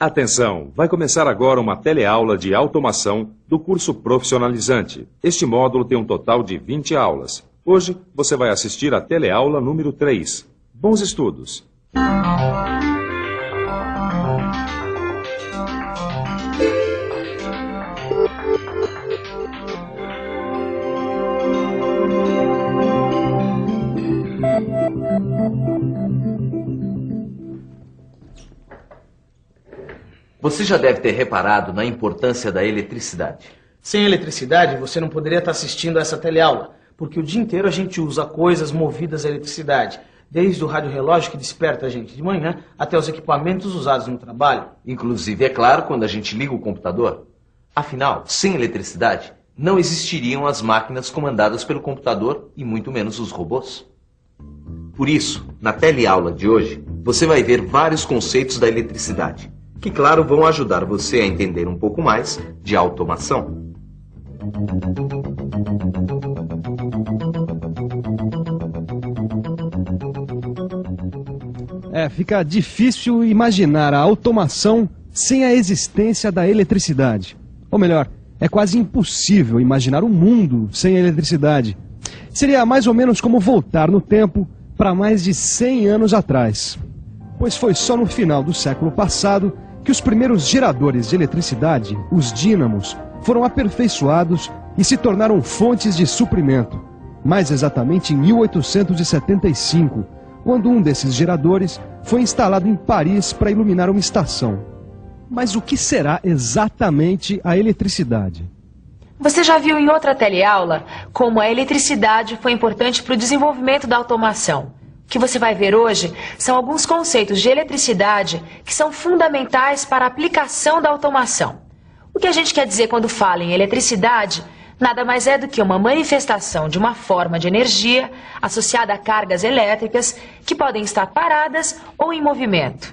Atenção, vai começar agora uma teleaula de automação do curso profissionalizante. Este módulo tem um total de 20 aulas. Hoje você vai assistir a teleaula número 3. Bons estudos! Você já deve ter reparado na importância da eletricidade. Sem eletricidade, você não poderia estar assistindo a essa teleaula, porque o dia inteiro a gente usa coisas movidas à eletricidade, desde o rádio-relógio que desperta a gente de manhã até os equipamentos usados no trabalho. Inclusive, é claro, quando a gente liga o computador. Afinal, sem eletricidade, não existiriam as máquinas comandadas pelo computador e muito menos os robôs. Por isso, na teleaula de hoje, você vai ver vários conceitos da eletricidade, que, claro, vão ajudar você a entender um pouco mais de automação. Fica difícil imaginar a automação sem a existência da eletricidade. Ou melhor, é quase impossível imaginar um mundo sem a eletricidade. Seria mais ou menos como voltar no tempo para mais de 100 anos atrás. Pois foi só no final do século passado que os primeiros geradores de eletricidade, os dínamos, foram aperfeiçoados e se tornaram fontes de suprimento. Mais exatamente em 1875, quando um desses geradores foi instalado em Paris para iluminar uma estação. Mas o que será exatamente a eletricidade? Você já viu em outra teleaula como a eletricidade foi importante para o desenvolvimento da automação. O que você vai ver hoje são alguns conceitos de eletricidade que são fundamentais para a aplicação da automação. O que a gente quer dizer quando fala em eletricidade nada mais é do que uma manifestação de uma forma de energia associada a cargas elétricas que podem estar paradas ou em movimento.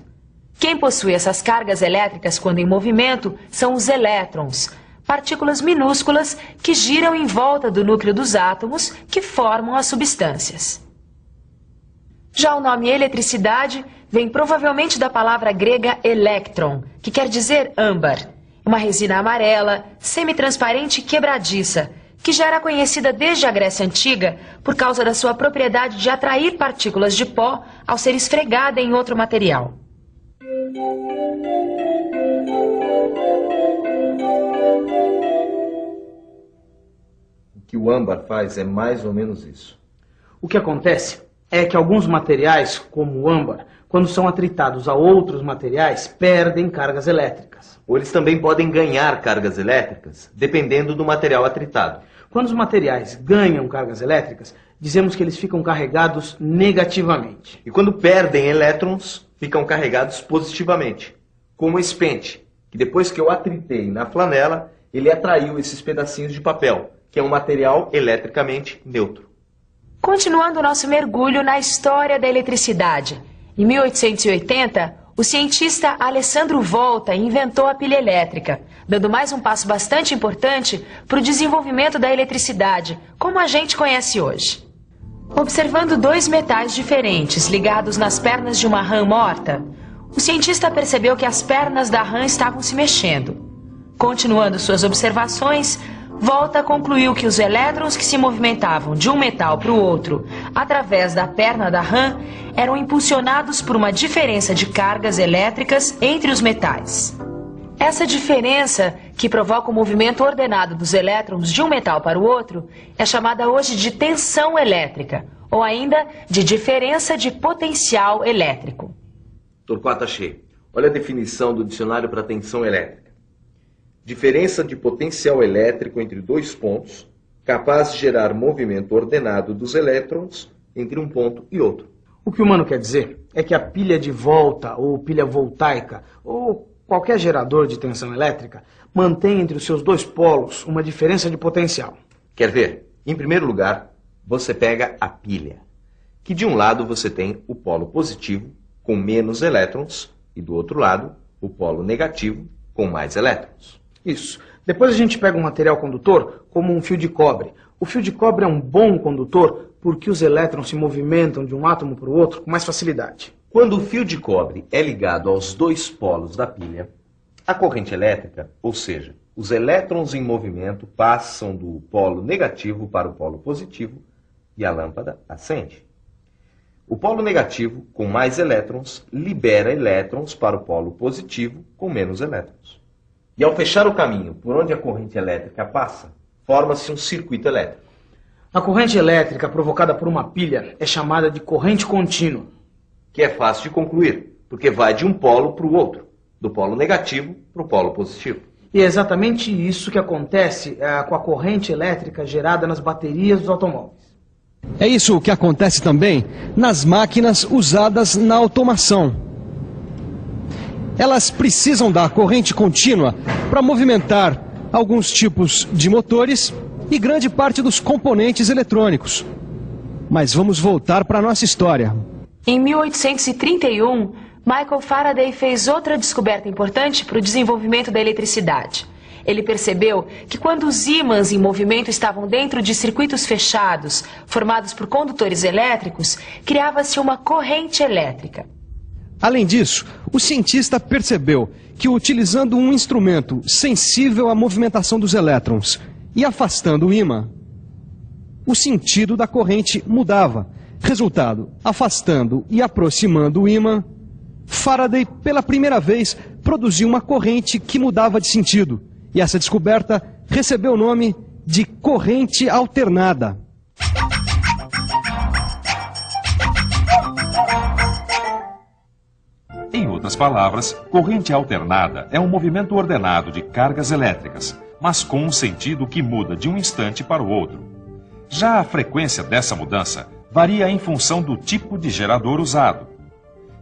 Quem possui essas cargas elétricas quando em movimento são os elétrons, partículas minúsculas que giram em volta do núcleo dos átomos que formam as substâncias. Já o nome eletricidade vem provavelmente da palavra grega electron, que quer dizer âmbar, uma resina amarela, semitransparente e quebradiça, que já era conhecida desde a Grécia Antiga por causa da sua propriedade de atrair partículas de pó ao ser esfregada em outro material. O que o âmbar faz é mais ou menos isso. O que acontece é que alguns materiais, como o âmbar, quando são atritados a outros materiais, perdem cargas elétricas. Ou eles também podem ganhar cargas elétricas, dependendo do material atritado. Quando os materiais ganham cargas elétricas, dizemos que eles ficam carregados negativamente. E quando perdem elétrons, ficam carregados positivamente. Como esse pente, que depois que eu atritei na flanela, ele atraiu esses pedacinhos de papel, que é um material eletricamente neutro. Continuando o nosso mergulho na história da eletricidade. Em 1880, o cientista Alessandro Volta inventou a pilha elétrica, dando mais um passo bastante importante para o desenvolvimento da eletricidade, como a gente conhece hoje. Observando dois metais diferentes ligados nas pernas de uma rã morta, o cientista percebeu que as pernas da rã estavam se mexendo. Continuando suas observações, Volta concluiu que os elétrons que se movimentavam de um metal para o outro através da perna da rã eram impulsionados por uma diferença de cargas elétricas entre os metais. Essa diferença, que provoca o movimento ordenado dos elétrons de um metal para o outro, é chamada hoje de tensão elétrica, ou ainda de diferença de potencial elétrico. Torquato Achei, olha a definição do dicionário para tensão elétrica. Diferença de potencial elétrico entre dois pontos, capaz de gerar movimento ordenado dos elétrons entre um ponto e outro. O que o Mano quer dizer é que a pilha de volta, ou pilha voltaica, ou qualquer gerador de tensão elétrica, mantém entre os seus dois polos uma diferença de potencial. Quer ver? Em primeiro lugar, você pega a pilha, que de um lado você tem o polo positivo, com menos elétrons, e do outro lado, o polo negativo, com mais elétrons. Isso. Depois a gente pega um material condutor, como um fio de cobre. O fio de cobre é um bom condutor porque os elétrons se movimentam de um átomo para o outro com mais facilidade. Quando o fio de cobre é ligado aos dois polos da pilha, A corrente elétrica, ou seja, os elétrons em movimento passam do polo negativo para o polo positivo e a lâmpada acende. O polo negativo, com mais elétrons, libera elétrons para o polo positivo, com menos elétrons. E ao fechar o caminho por onde a corrente elétrica passa, forma-se um circuito elétrico. A corrente elétrica provocada por uma pilha é chamada de corrente contínua. Que é fácil de concluir, porque vai de um polo para o outro, do polo negativo para o polo positivo. E é exatamente isso que acontece com a corrente elétrica gerada nas baterias dos automóveis. É isso que acontece também nas máquinas usadas na automação. Elas precisam da corrente contínua para movimentar alguns tipos de motores e grande parte dos componentes eletrônicos. Mas vamos voltar para a nossa história. Em 1831, Michael Faraday fez outra descoberta importante para o desenvolvimento da eletricidade. Ele percebeu que quando os ímãs em movimento estavam dentro de circuitos fechados, formados por condutores elétricos, criava-se uma corrente elétrica. Além disso, o cientista percebeu que utilizando um instrumento sensível à movimentação dos elétrons e afastando o ímã, o sentido da corrente mudava. Resultado, afastando e aproximando o ímã, Faraday, pela primeira vez, produziu uma corrente que mudava de sentido. E essa descoberta recebeu o nome de corrente alternada. Em outras palavras, corrente alternada é um movimento ordenado de cargas elétricas, mas com um sentido que muda de um instante para o outro. Já a frequência dessa mudança varia em função do tipo de gerador usado.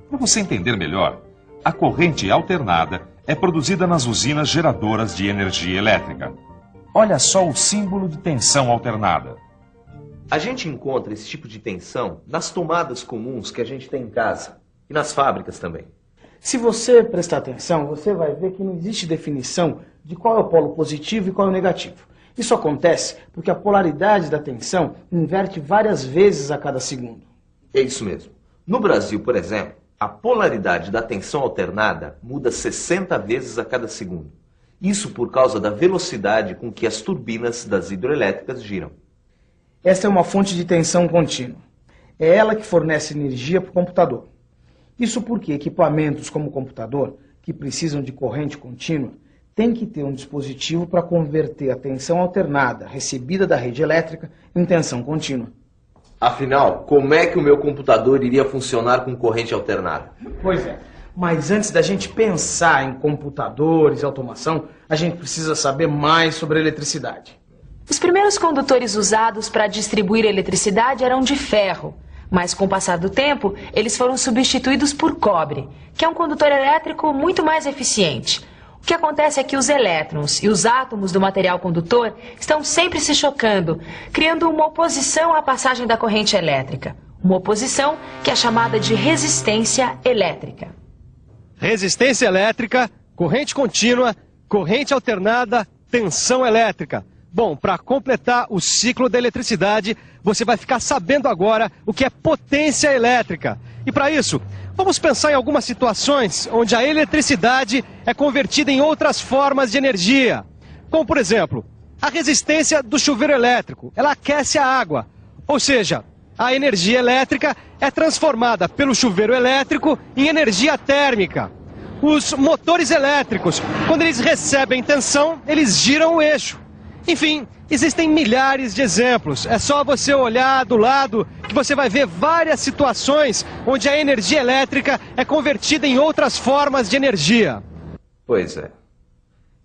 Para você entender melhor, a corrente alternada é produzida nas usinas geradoras de energia elétrica. Olha só o símbolo de tensão alternada. A gente encontra esse tipo de tensão nas tomadas comuns que a gente tem em casa e nas fábricas também. Se você prestar atenção, você vai ver que não existe definição de qual é o polo positivo e qual é o negativo. Isso acontece porque a polaridade da tensão inverte várias vezes a cada segundo. É isso mesmo. No Brasil, por exemplo, a polaridade da tensão alternada muda 60 vezes a cada segundo. Isso por causa da velocidade com que as turbinas das hidroelétricas giram. Esta é uma fonte de tensão contínua. É ela que fornece energia para o computador. Isso porque equipamentos como o computador, que precisam de corrente contínua, têm que ter um dispositivo para converter a tensão alternada recebida da rede elétrica em tensão contínua. Afinal, como é que o meu computador iria funcionar com corrente alternada? Pois é, mas antes da gente pensar em computadores e automação, a gente precisa saber mais sobre a eletricidade. Os primeiros condutores usados para distribuir eletricidade eram de ferro, mas com o passar do tempo, eles foram substituídos por cobre, que é um condutor elétrico muito mais eficiente. O que acontece é que os elétrons e os átomos do material condutor estão sempre se chocando, criando uma oposição à passagem da corrente elétrica. Uma oposição que é chamada de resistência elétrica. Resistência elétrica, corrente contínua, corrente alternada, tensão elétrica. Bom, para completar o ciclo da eletricidade, você vai ficar sabendo agora o que é potência elétrica. E para isso, vamos pensar em algumas situações onde a eletricidade é convertida em outras formas de energia. Como, por exemplo, a resistência do chuveiro elétrico. Ela aquece a água. Ou seja, a energia elétrica é transformada pelo chuveiro elétrico em energia térmica. Os motores elétricos, quando eles recebem tensão, eles giram o eixo. Enfim, existem milhares de exemplos. É só você olhar do lado que você vai ver várias situações onde a energia elétrica é convertida em outras formas de energia. Pois é.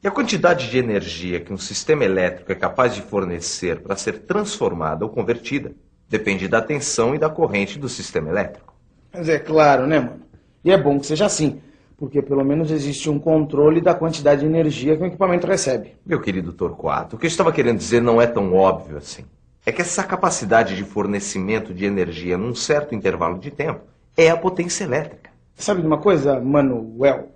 E a quantidade de energia que um sistema elétrico é capaz de fornecer para ser transformada ou convertida depende da tensão e da corrente do sistema elétrico. Mas é claro, né, mano? E é bom que seja assim, porque pelo menos existe um controle da quantidade de energia que o equipamento recebe. Meu querido Torquato, o que eu estava querendo dizer não é tão óbvio assim. É que essa capacidade de fornecimento de energia num certo intervalo de tempo é a potência elétrica. Sabe de uma coisa, Manuel?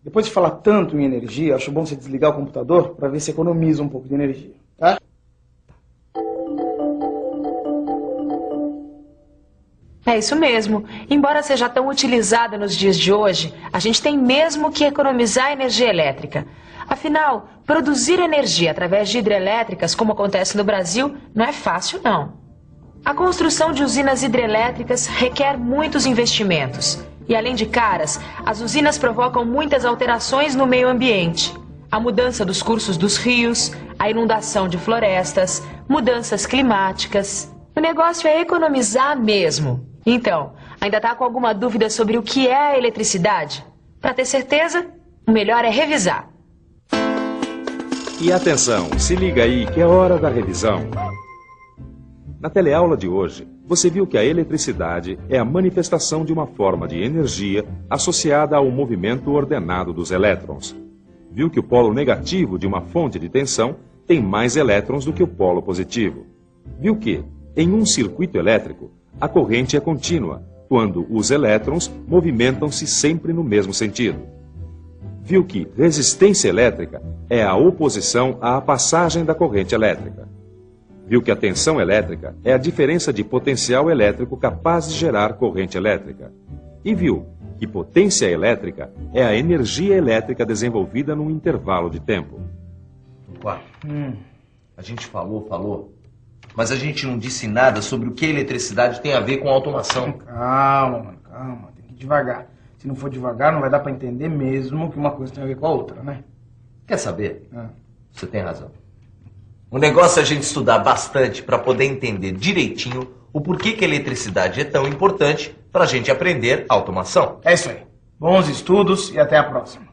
Depois de falar tanto em energia, acho bom você desligar o computador para ver se economiza um pouco de energia, tá? É isso mesmo. Embora seja tão utilizada nos dias de hoje, a gente tem mesmo que economizar energia elétrica. Afinal, produzir energia através de hidrelétricas, como acontece no Brasil, não é fácil, não. A construção de usinas hidrelétricas requer muitos investimentos. E além de caras, as usinas provocam muitas alterações no meio ambiente. A mudança dos cursos dos rios, a inundação de florestas, mudanças climáticas. O negócio é economizar mesmo. Então, ainda está com alguma dúvida sobre o que é a eletricidade? Para ter certeza, o melhor é revisar. E atenção, se liga aí que é hora da revisão. Na teleaula de hoje, você viu que a eletricidade é a manifestação de uma forma de energia associada ao movimento ordenado dos elétrons. Viu que o polo negativo de uma fonte de tensão tem mais elétrons do que o polo positivo. Viu que, em um circuito elétrico, a corrente é contínua, quando os elétrons movimentam-se sempre no mesmo sentido. Viu que resistência elétrica é a oposição à passagem da corrente elétrica. Viu que a tensão elétrica é a diferença de potencial elétrico capaz de gerar corrente elétrica. E viu que potência elétrica é a energia elétrica desenvolvida num intervalo de tempo. A gente falou, mas a gente não disse nada sobre o que a eletricidade tem a ver com a automação. Calma, mano, calma. Tem que ir devagar. Se não for devagar, não vai dar pra entender mesmo que uma coisa tem a ver com a outra, né? Quer saber? Você tem razão. O negócio é a gente estudar bastante para poder entender direitinho o porquê que a eletricidade é tão importante para a gente aprender automação. É isso aí. Bons estudos e até a próxima.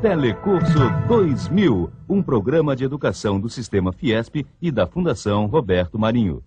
Telecurso 2000, um programa de educação do Sistema Fiesp e da Fundação Roberto Marinho.